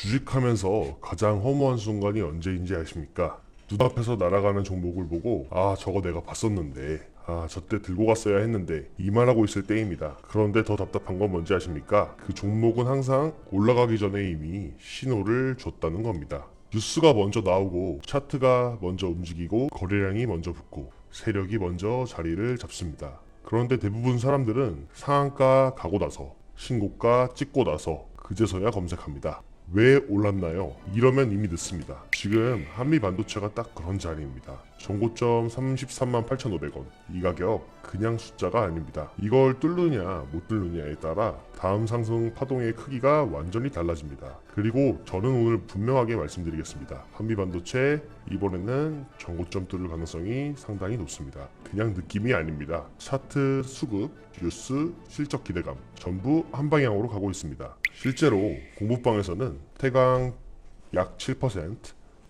주식하면서 가장 허무한 순간이 언제인지 아십니까? 눈앞에서 날아가는 종목을 보고 저거 내가 봤었는데 저때 들고 갔어야 했는데 이 말하고 있을 때입니다. 그런데 더 답답한 건 뭔지 아십니까? 그 종목은 항상 올라가기 전에 이미 신호를 줬다는 겁니다. 뉴스가 먼저 나오고 차트가 먼저 움직이고 거래량이 먼저 붙고 세력이 먼저 자리를 잡습니다. 그런데 대부분 사람들은 상한가 가고 나서 신고가 찍고 나서 그제서야 검색합니다. 왜 올랐나요? 이러면 이미 늦습니다. 지금 한미반도체가 딱 그런 자리입니다. 전고점 33만 8,500원. 이 가격 그냥 숫자가 아닙니다. 이걸 뚫느냐 못 뚫느냐에 따라 다음 상승 파동의 크기가 완전히 달라집니다. 그리고 저는 오늘 분명하게 말씀드리겠습니다. 한미반도체 이번에는 전고점 뚫을 가능성이 상당히 높습니다. 그냥 느낌이 아닙니다. 차트, 수급, 뉴스, 실적 기대감 전부 한 방향으로 가고 있습니다. 실제로 공부방에서는 태강 약 7%,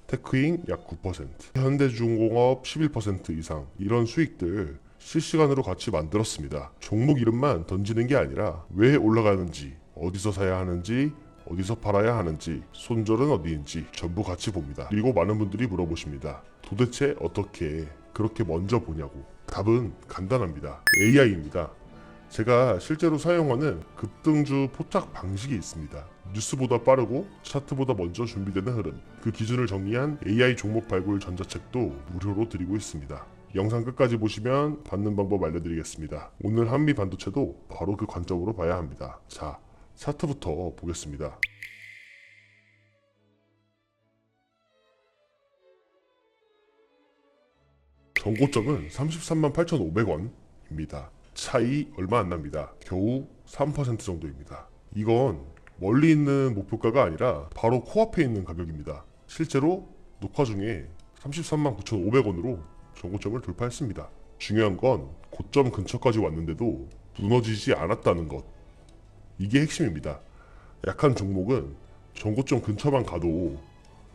테크잉 약 9%, 현대중공업 11% 이상 이런 수익들 실시간으로 같이 만들었습니다. 종목 이름만 던지는 게 아니라 왜 올라가는지, 어디서 사야 하는지, 어디서 팔아야 하는지, 손절은 어디인지 전부 같이 봅니다. 그리고 많은 분들이 물어보십니다. 도대체 어떻게 그렇게 먼저 보냐고. 답은 간단합니다. AI입니다. 제가 실제로 사용하는 급등주 포착 방식이 있습니다. 뉴스보다 빠르고 차트보다 먼저 준비되는 흐름, 그 기준을 정리한 AI 종목 발굴 전자책도 무료로 드리고 있습니다. 영상 끝까지 보시면 받는 방법 알려드리겠습니다. 오늘 한미 반도체도 바로 그 관점으로 봐야 합니다. 자, 차트부터 보겠습니다. 전고점은 33만 8,500원입니다. 차이 얼마 안 납니다. 겨우 3% 정도입니다. 이건 멀리 있는 목표가가 아니라 바로 코앞에 있는 가격입니다. 실제로 녹화 중에 33만 9,500원으로 전고점을 돌파했습니다. 중요한 건 고점 근처까지 왔는데도 무너지지 않았다는 것. 이게 핵심입니다. 약한 종목은 전고점 근처만 가도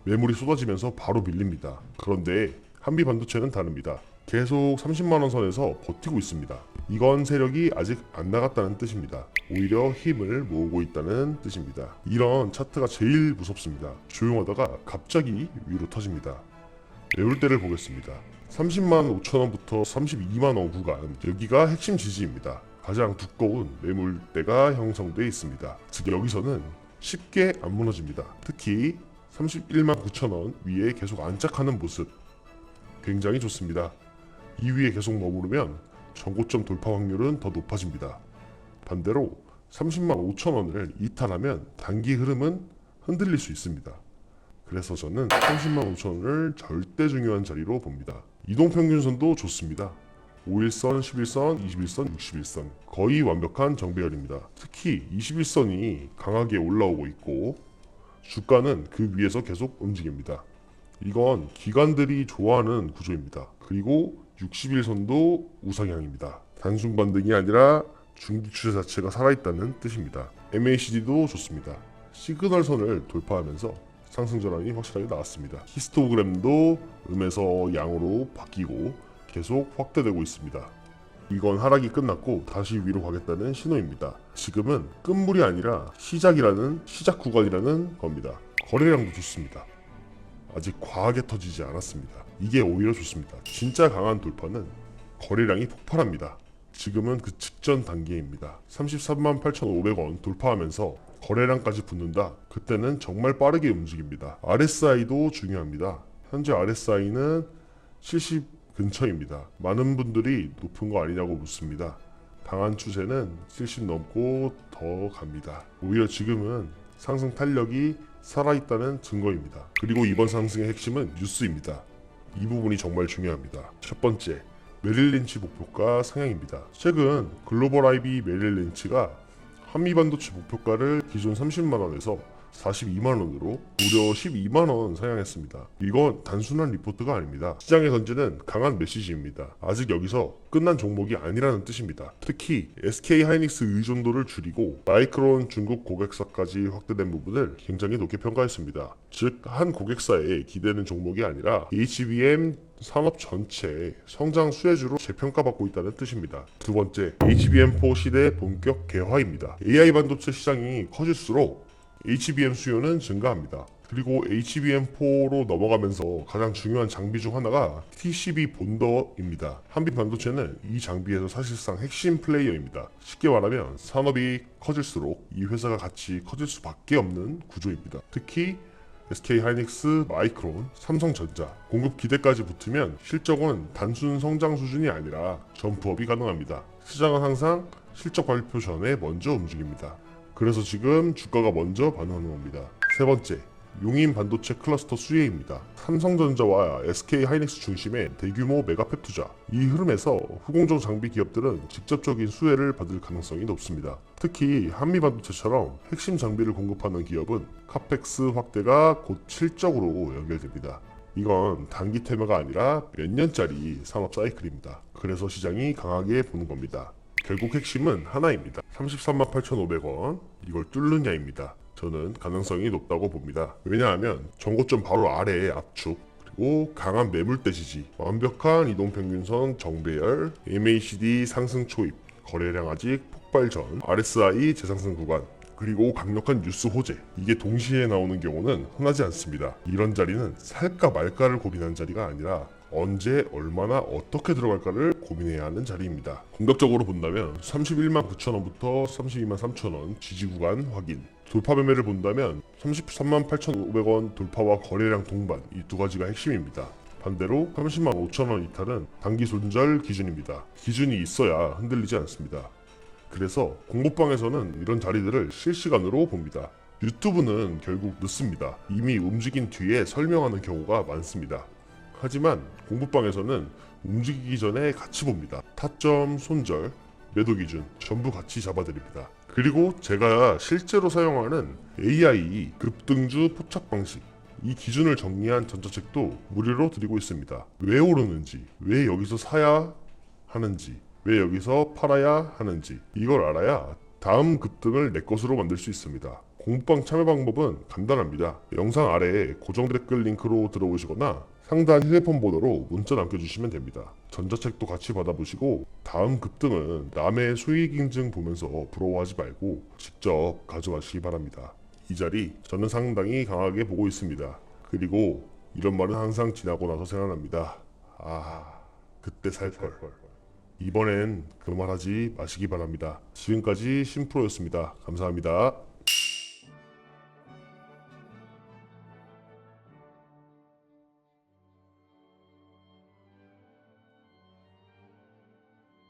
매물이 쏟아지면서 바로 밀립니다. 그런데 한미반도체는 다릅니다. 계속 30만원 선에서 버티고 있습니다. 이건 세력이 아직 안 나갔다는 뜻입니다. 오히려 힘을 모으고 있다는 뜻입니다. 이런 차트가 제일 무섭습니다. 조용하다가 갑자기 위로 터집니다. 매물대를 보겠습니다. 30만 5천원부터 32만원 구간, 여기가 핵심 지지입니다. 가장 두꺼운 매물대가 형성되어 있습니다. 즉 여기서는 쉽게 안 무너집니다. 특히 31만 9천원 위에 계속 안착하는 모습 굉장히 좋습니다. 이 위에 계속 머무르면 전고점 돌파 확률은 더 높아집니다. 반대로 30만 5천원을 이탈하면 단기 흐름은 흔들릴 수 있습니다. 그래서 저는 30만 5천원을 절대 중요한 자리로 봅니다. 이동평균선도 좋습니다. 5일선, 11선, 21선, 61선 거의 완벽한 정배열입니다. 특히 21선이 강하게 올라오고 있고 주가는 그 위에서 계속 움직입니다. 이건 기관들이 좋아하는 구조입니다. 그리고 60일선도 우상향입니다. 단순 반등이 아니라 중기 추세 자체가 살아있다는 뜻입니다. MACD도 좋습니다. 시그널선을 돌파하면서 상승 전환이 확실하게 나왔습니다. 히스토그램도 음에서 양으로 바뀌고 계속 확대되고 있습니다. 이건 하락이 끝났고 다시 위로 가겠다는 신호입니다. 지금은 끝물이 아니라 시작 구간이라는 겁니다. 거래량도 좋습니다. 아직 과하게 터지지 않았습니다. 이게 오히려 좋습니다. 진짜 강한 돌파는 거래량이 폭발합니다. 지금은 그 직전 단계입니다. 33만 8,500원 돌파하면서 거래량까지 붙는다. 그때는 정말 빠르게 움직입니다. RSI도 중요합니다. 현재 RSI는 70 근처입니다. 많은 분들이 높은 거 아니냐고 묻습니다. 강한 추세는 70 넘고 더 갑니다. 오히려 지금은 상승 탄력이 살아있다는 증거입니다. 그리고 이번 상승의 핵심은 뉴스입니다. 이 부분이 정말 중요합니다. 첫 번째, 메릴 린치 목표가 상향입니다. 최근 글로벌 IB 메릴 린치가 한미반도체 목표가를 기존 30만원에서 42만원으로 무려 12만원 상향했습니다. 이건 단순한 리포트가 아닙니다. 시장에 던지는 강한 메시지입니다. 아직 여기서 끝난 종목이 아니라는 뜻입니다. 특히 SK하이닉스 의존도를 줄이고 마이크론 중국 고객사까지 확대된 부분을 굉장히 높게 평가했습니다. 즉 한 고객사에 기대는 종목이 아니라 HBM 산업 전체 성장 수혜주로 재평가받고 있다는 뜻입니다. 두 번째, HBM4 시대 본격 개화입니다. AI 반도체 시장이 커질수록 HBM 수요는 증가합니다. 그리고 HBM4로 넘어가면서 가장 중요한 장비 중 하나가 TCB 본더입니다. 한빛반도체는 이 장비에서 사실상 핵심 플레이어입니다. 쉽게 말하면 산업이 커질수록 이 회사가 같이 커질 수밖에 없는 구조입니다. 특히 SK하이닉스, 마이크론, 삼성전자 공급 기대까지 붙으면 실적은 단순 성장 수준이 아니라 점프업이 가능합니다. 시장은 항상 실적 발표 전에 먼저 움직입니다. 그래서 지금 주가가 먼저 반응하는 겁니다. 세 번째, 용인 반도체 클러스터 수혜입니다. 삼성전자와 SK하이닉스 중심의 대규모 메가팹 투자. 이 흐름에서 후공정 장비 기업들은 직접적인 수혜를 받을 가능성이 높습니다. 특히 한미반도체처럼 핵심 장비를 공급하는 기업은 카펙스 확대가 곧 실적으로 연결됩니다. 이건 단기 테마가 아니라 몇 년짜리 산업 사이클입니다. 그래서 시장이 강하게 보는 겁니다. 결국 핵심은 하나입니다. 338,500원 이걸 뚫느냐입니다. 저는 가능성이 높다고 봅니다. 왜냐하면 전고점 바로 아래의 압축, 그리고 강한 매물대 지지, 완벽한 이동평균선 정배열, MACD 상승 초입, 거래량 아직 폭발 전, RSI 재상승 구간, 그리고 강력한 뉴스 호재, 이게 동시에 나오는 경우는 흔하지 않습니다. 이런 자리는 살까 말까를 고민하는 자리가 아니라 언제, 얼마나, 어떻게 들어갈까를 고민해야 하는 자리입니다. 공격적으로 본다면 31만 9천원부터 32만 3천원 지지 구간 확인, 돌파 매매를 본다면 33만 8,500원 돌파와 거래량 동반, 이 두 가지가 핵심입니다. 반대로 30만 5천원 이탈은 단기 손절 기준입니다. 기준이 있어야 흔들리지 않습니다. 그래서 공부방에서는 이런 자리들을 실시간으로 봅니다. 유튜브는 결국 늦습니다. 이미 움직인 뒤에 설명하는 경우가 많습니다. 하지만 공부방에서는 움직이기 전에 같이 봅니다. 타점, 손절, 매도 기준 전부 같이 잡아드립니다. 그리고 제가 실제로 사용하는 AI 급등주 포착 방식, 이 기준을 정리한 전자책도 무료로 드리고 있습니다. 왜 오르는지, 왜 여기서 사야 하는지, 왜 여기서 팔아야 하는지, 이걸 알아야 다음 급등을 내 것으로 만들 수 있습니다. 공부방 참여 방법은 간단합니다. 영상 아래에 고정 댓글 링크로 들어오시거나 상단 휴대폰 번호로 문자 남겨주시면 됩니다. 전자책도 같이 받아보시고 다음 급등은 남의 수익 인증 보면서 부러워하지 말고 직접 가져가시기 바랍니다. 이 자리 저는 상당히 강하게 보고 있습니다. 그리고 이런 말은 항상 지나고 나서 생각납니다. 그때 살걸. 이번엔 그 말하지 마시기 바랍니다. 지금까지 신프로였습니다. 감사합니다.